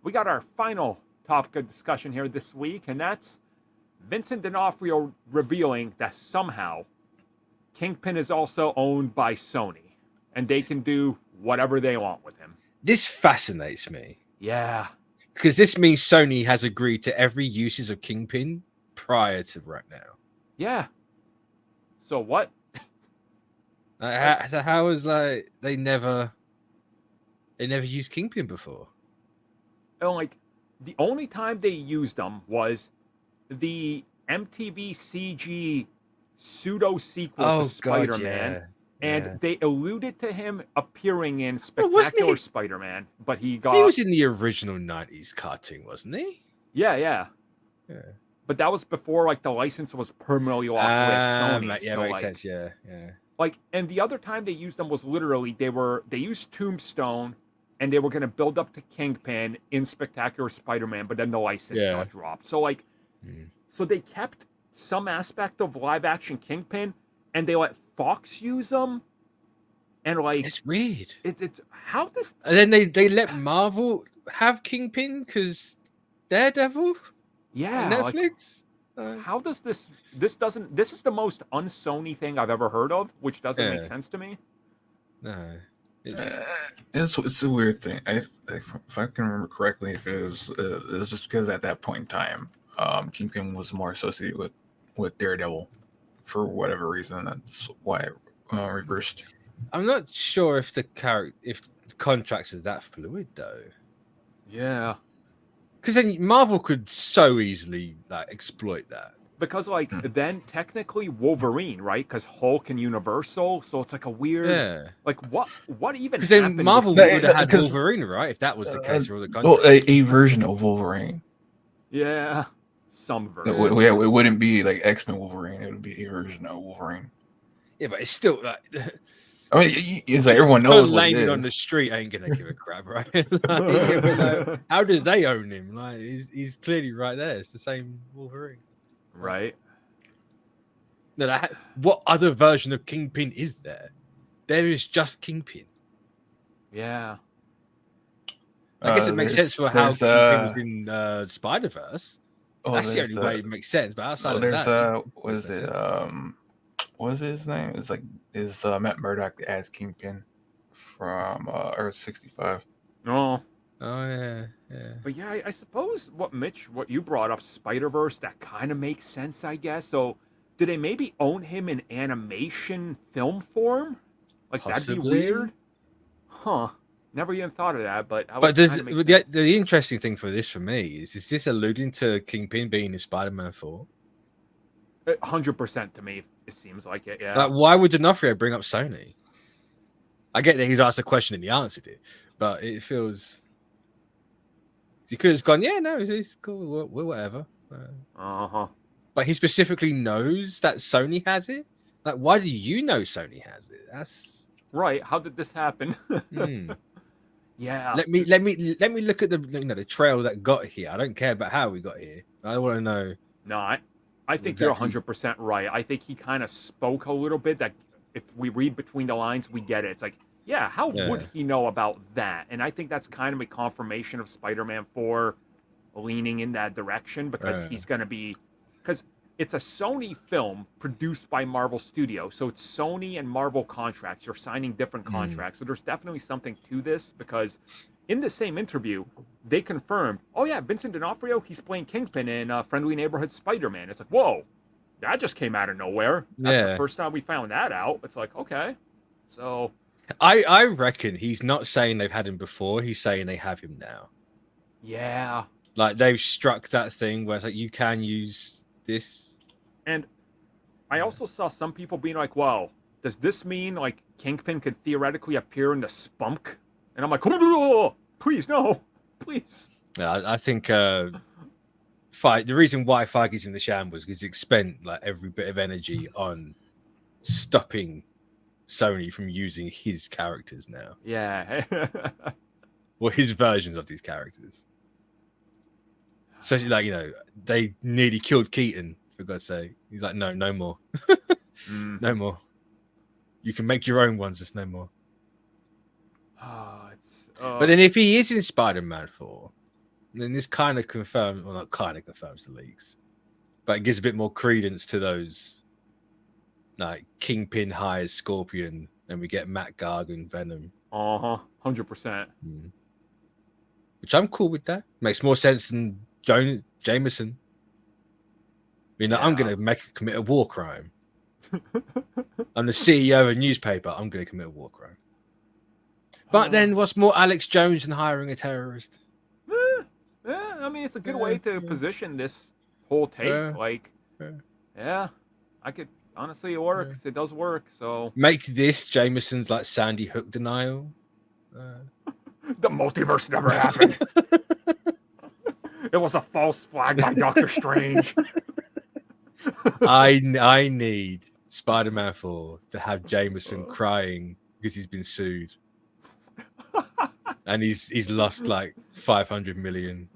we got our final topic of discussion here this week, and that's Vincent D'Onofrio revealing that somehow Kingpin is also owned by Sony, and they can do whatever they want with him. This fascinates me. Yeah. Because this means Sony has agreed to every uses of Kingpin prior to right now. Yeah. So what? How is like they never used Kingpin before? And like the only time they used them was the MTV CG pseudo sequel to Spider-Man. And they alluded to him appearing in Spectacular Spider-Man, but he was in the original 90s cartoon, wasn't he? Yeah. But that was before like the license was permanently locked with Sony. Yeah, so, makes like, sense. Yeah. Like, and the other time they used them was literally they used Tombstone, and they were going to build up to Kingpin in Spectacular Spider-Man, but then the license got dropped. So like, so they kept some aspect of live action Kingpin, and they let Fox use them, and like it's weird. It's how this. And then they let Marvel have Kingpin because Daredevil. Yeah, Netflix. Like, how does this? This is the most un-Sony thing I've ever heard of, which doesn't make sense to me. No, it's a weird thing. If I can remember correctly, if it was just because at that point in time, Kingpin was more associated with Daredevil. For whatever reason, that's why it reversed. I'm not sure if the contracts are that fluid though. Yeah, because then Marvel could so easily like exploit that. Because like then technically Wolverine, right? Because Hulk and Universal, so it's like a weird, like what even? Because then Marvel would have had Wolverine, right? If that was the case for all the contracts. Well, a version of Wolverine. Yeah. Some version. It wouldn't be like X-Men Wolverine. It would be a version of Wolverine. Yeah, but it's still like. I mean, it's like everyone knows what it is. On the street ain't gonna give a crap, right? Like, how do they own him? Like, he's clearly right there. It's the same Wolverine, right? No, what other version of Kingpin is there? There is just Kingpin. Yeah. I guess it makes sense for how Kingpin was in Spider-Verse. That's the only way it makes sense. But outside of that, what is his name? It's like Matt Murdock as Kingpin from Earth 65. Oh yeah. But yeah, I suppose what you brought up, Spider-Verse, that kind of makes sense, I guess. So, do they maybe own him in animation film form? Like possibly. That'd be weird, huh? Never even thought of that, but the interesting thing for me is this alluding to Kingpin being in Spider-Man 4? 100% to me, it seems like it. Yeah. Like, why would D'Onofrio bring up Sony? I get that he's asked a question and he answered it, but it feels he could have gone, yeah, no, it's cool, we're whatever. But he specifically knows that Sony has it. Like, why do you know Sony has it? That's right. How did this happen? Yeah. Let me look at the trail that got here. I don't care about how we got here. I want to know. No, I think you're 100% right. I think he kind of spoke a little bit that if we read between the lines, we get it. It's like, yeah, how would he know about that? And I think that's kind of a confirmation of Spider-Man 4 leaning in that direction because he's going to be, because it's a Sony film produced by Marvel Studios. So it's Sony and Marvel contracts. You're signing different contracts. So there's definitely something to this because in the same interview, they confirmed, oh yeah, Vincent D'Onofrio, he's playing Kingpin in Friendly Neighborhood Spider-Man. It's like, whoa, that just came out of nowhere. That's the first time we found that out. It's like, okay. So I reckon he's not saying they've had him before. He's saying they have him now. Yeah. Like they've struck that thing where it's like, you can use this. And I also saw some people being like, well, does this mean like Kingpin could theoretically appear in the Spunk? And I'm like, oh, please, no, please. Yeah, I think the reason why Feige's in the shambles is because he spent like every bit of energy on stopping Sony from using his characters now. Yeah. Well, his versions of these characters. So, like, they nearly killed Keaton, for God's sake. He's like, no more. No more. You can make your own ones, there's no more. But then if he is in Spider-Man 4, And then this kind of confirms, well, not kind of confirms the leaks, but it gives a bit more credence to those. Like Kingpin hires Scorpion, and we get Matt Garg and Venom. 100%. Which I'm cool with that. Makes more sense than Jameson. I'm going to commit a war crime. I'm the CEO of a newspaper. I'm going to commit a war crime. But then what's more Alex Jones than hiring a terrorist? I mean, it's a good way to position this whole take. I could... Honestly, it works. It does work. So make this Jameson's like Sandy Hook denial. The multiverse never happened. It was a false flag by Doctor Strange. I need Spider-Man 4 to have Jameson crying because he's been sued, and he's lost like 500 million.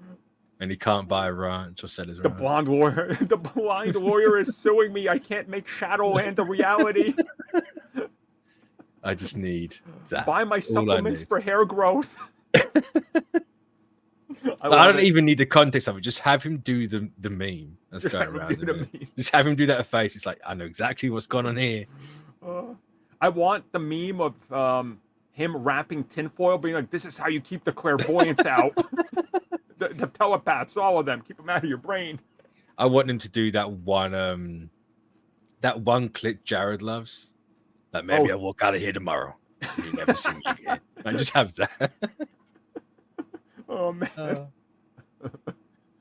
And he can't buy a ranch or sell his ranch. The blind warrior is suing me. I can't make Shadowland a reality. I just need that. Buy my supplements for hair growth. I don't even need the context of it. Just have him do the meme that's going around. Just have him do that face. It's like, I know exactly what's going on here. I want the meme of him wrapping tinfoil, being like, this is how you keep the clairvoyance out. The telepaths, all of them, keep them out of your brain. I want him to do that one clip Jared loves. Like maybe I'll walk out of here tomorrow. And you never see me again. I just have that. Oh man,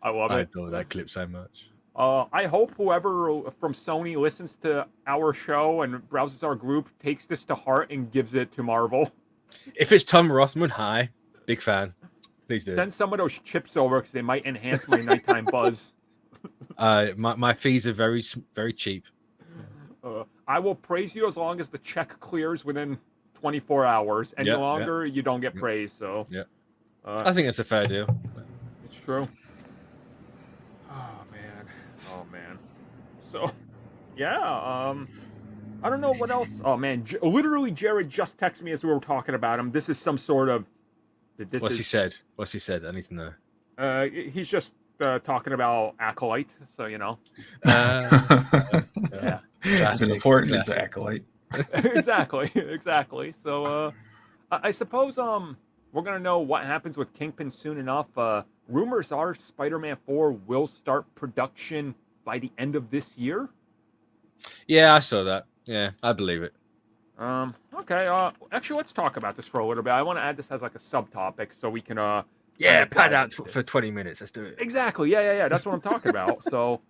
I love it. I adore that clip so much. I hope whoever from Sony listens to our show and browses our group takes this to heart and gives it to Marvel. If it's Tom Rothman, hi, big fan. Please do. Send some of those chips over because they might enhance my nighttime buzz. My fees are very, very cheap. I will praise you as long as the check clears within 24 hours. Any longer, you don't get praise. So I think it's a fair deal. It's true. Oh man. So I don't know what else. Oh man, literally Jared just texted me as we were talking about him. This is some sort of. What's he said? I need to know. He's just talking about Acolyte, so you know. As important as Acolyte. Exactly. So I suppose we're gonna know what happens with Kingpin soon enough. Rumors are Spider-Man 4 will start production by the end of this year. Yeah, I saw that. Yeah, I believe it. Okay. Actually, let's talk about this for a little bit. I want to add this as like a subtopic so we can pad out for 20 minutes. Let's do it. Exactly. Yeah. That's what I'm talking about. So